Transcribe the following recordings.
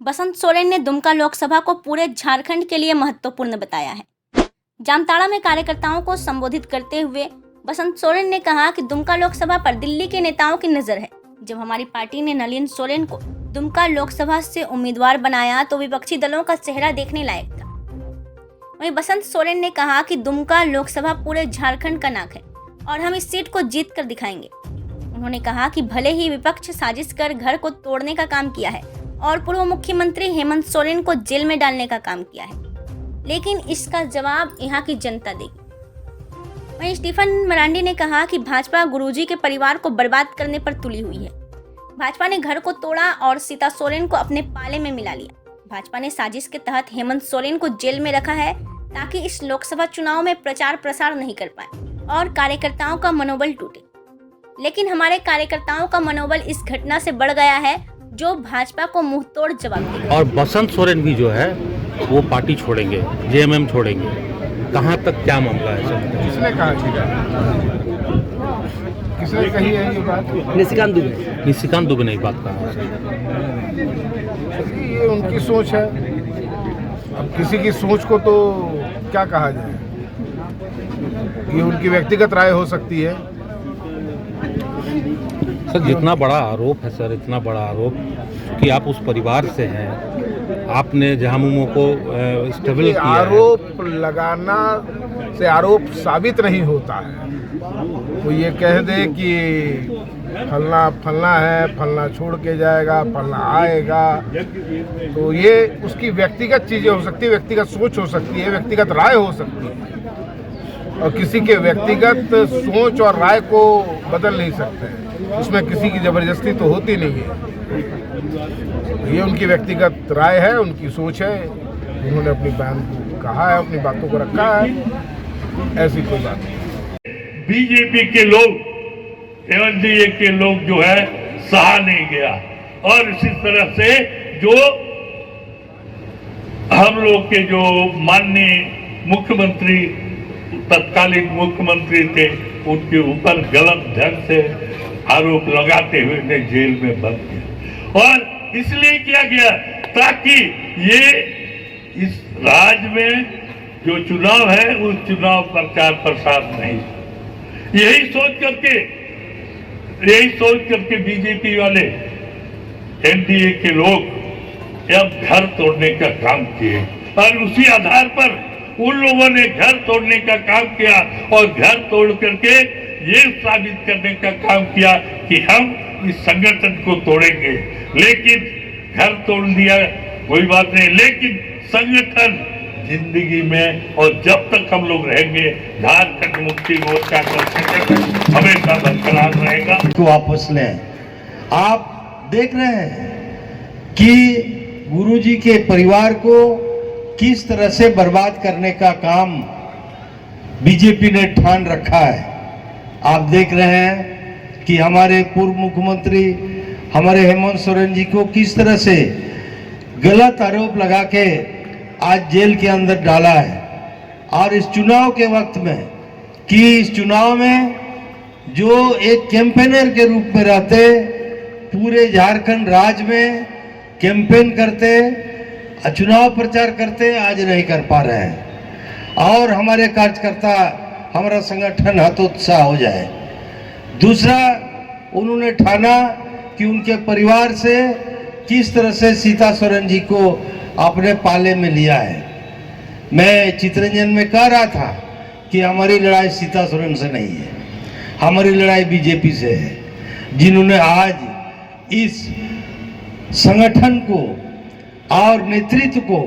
बसंत सोरेन ने दुमका लोकसभा को पूरे झारखंड के लिए महत्वपूर्ण बताया है। जामताड़ा में कार्यकर्ताओं को संबोधित करते हुए बसंत सोरेन ने कहा कि दुमका लोकसभा पर दिल्ली के नेताओं की नजर है। जब हमारी पार्टी ने नलिन सोरेन को दुमका लोकसभा से उम्मीदवार बनाया तो विपक्षी दलों का चेहरा देखने लायक था। वहीं बसंत सोरेन ने कहा कि दुमका लोकसभा पूरे झारखंड का नाक है और हम इस सीट को जीत कर दिखाएंगे। उन्होंने कहा कि भले ही विपक्ष साजिश कर घर को तोड़ने का काम किया है और पूर्व मुख्यमंत्री हेमंत सोरेन को जेल में डालने का काम किया है, लेकिन इसका जवाब यहाँ की जनता देगी। वहीं स्टीफन मरांडी ने कहा कि भाजपा गुरुजी के परिवार को बर्बाद करने पर तुली हुई है। भाजपा ने घर को तोड़ा और सीता सोरेन को अपने पाले में मिला लिया। भाजपा ने साजिश के तहत हेमंत सोरेन को जेल में रखा है ताकि इस लोकसभा चुनाव में प्रचार प्रसार नहीं कर पाए और कार्यकर्ताओं का मनोबल टूटे। लेकिन हमारे कार्यकर्ताओं का मनोबल इस घटना से बढ़ गया है जो भाजपा को मुंहतोड़ जवाब देगा। और बसंत सोरेन भी जो है वो पार्टी छोड़ेंगे, जेएमएम छोड़ेंगे। कहाँ तक क्या मामला है सर? किसने कहा थी? किसने कही है ये बात? निशिकांत दुबे ने बात कहा। ये उनकी सोच है। अब किसी की सोच को तो क्या कहा जाए, ये उनकी व्यक्तिगत राय हो सकती है। सर जितना बड़ा आरोप है सर, इतना बड़ा आरोप कि आप उस परिवार से हैं, आपने झामुमो को स्टेबल किया है। आरोप लगाना से आरोप साबित नहीं होता है। वो ये कह दे कि फलना फलना है, फलना छोड़ के जाएगा, फलना आएगा, तो ये उसकी व्यक्तिगत चीजें हो सकती है, व्यक्तिगत सोच हो सकती है, व्यक्तिगत राय हो सकती है, और किसी के व्यक्तिगत सोच और राय को बदल नहीं सकते। उसमें किसी की जबरदस्ती तो होती नहीं है। ये उनकी व्यक्तिगत राय है, उनकी सोच है। उन्होंने अपनी बयान को कहा है, अपनी बातों को रखा है, ऐसी कोई बात नहीं। बीजेपी के लोग, एनडीए के लोग जो है सहा नहीं गया, और इसी तरह से जो हम लोग के जो माननीय मुख्यमंत्री, तत्कालीन मुख्यमंत्री थे, उनके ऊपर गलत ढंग से आरोप लगाते हुए उन्हें जेल में बंद किया। और इसलिए किया गया ताकि ये इस राज्य में जो चुनाव है उस चुनाव प्रचार प्रसार नहीं। यही सोच करके बीजेपी वाले, एनडीए के लोग अब घर तोड़ने का काम किए, और उसी आधार पर उन लोगों ने घर तोड़ने का काम किया और घर तोड़ करके ये साबित करने का काम किया कि हम इस संगठन को तोड़ेंगे। लेकिन घर तोड़ दिया कोई बात नहीं, लेकिन संगठन जिंदगी में और जब तक हम लोग रहेंगे, झारखंड मुक्ति मोर्चा का संगठन हमेशा बरकरार रहेगा। को वापस लें। आप देख रहे हैं कि गुरुजी के परिवार को किस तरह से बर्बाद करने का काम बीजेपी ने ठान रखा है। आप देख रहे हैं कि हमारे पूर्व मुख्यमंत्री हमारे हेमंत सोरेन जी को किस तरह से गलत आरोप लगा के आज जेल के अंदर डाला है, और इस चुनाव के वक्त में कि इस चुनाव में जो एक कैंपेनर के रूप में रहते, पूरे झारखंड राज्य में कैंपेन करते, चुनाव प्रचार करते, आज नहीं कर पा रहे हैं, और हमारे कार्यकर्ता, हमारा संगठन हतोत्साह हो जाए। दूसरा, उन्होंने ठाना कि उनके परिवार से किस तरह से सीता सोरेन जी को अपने पाले में लिया है। मैं चितरंजन में कह रहा था कि हमारी लड़ाई सीता सोरेन से नहीं है, हमारी लड़ाई बीजेपी से है, जिन्होंने आज इस संगठन को और नेतृत्व को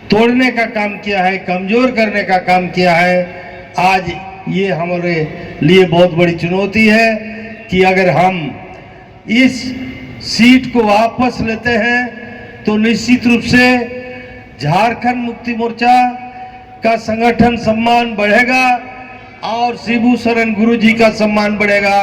तोड़ने का काम किया है, कमजोर करने का काम किया है। आज ये हमारे लिए बहुत बड़ी चुनौती है कि अगर हम इस सीट को वापस लेते हैं तो निश्चित रूप से झारखंड मुक्ति मोर्चा का संगठन सम्मान बढ़ेगा और शिबू सोरेन गुरुजी का सम्मान बढ़ेगा।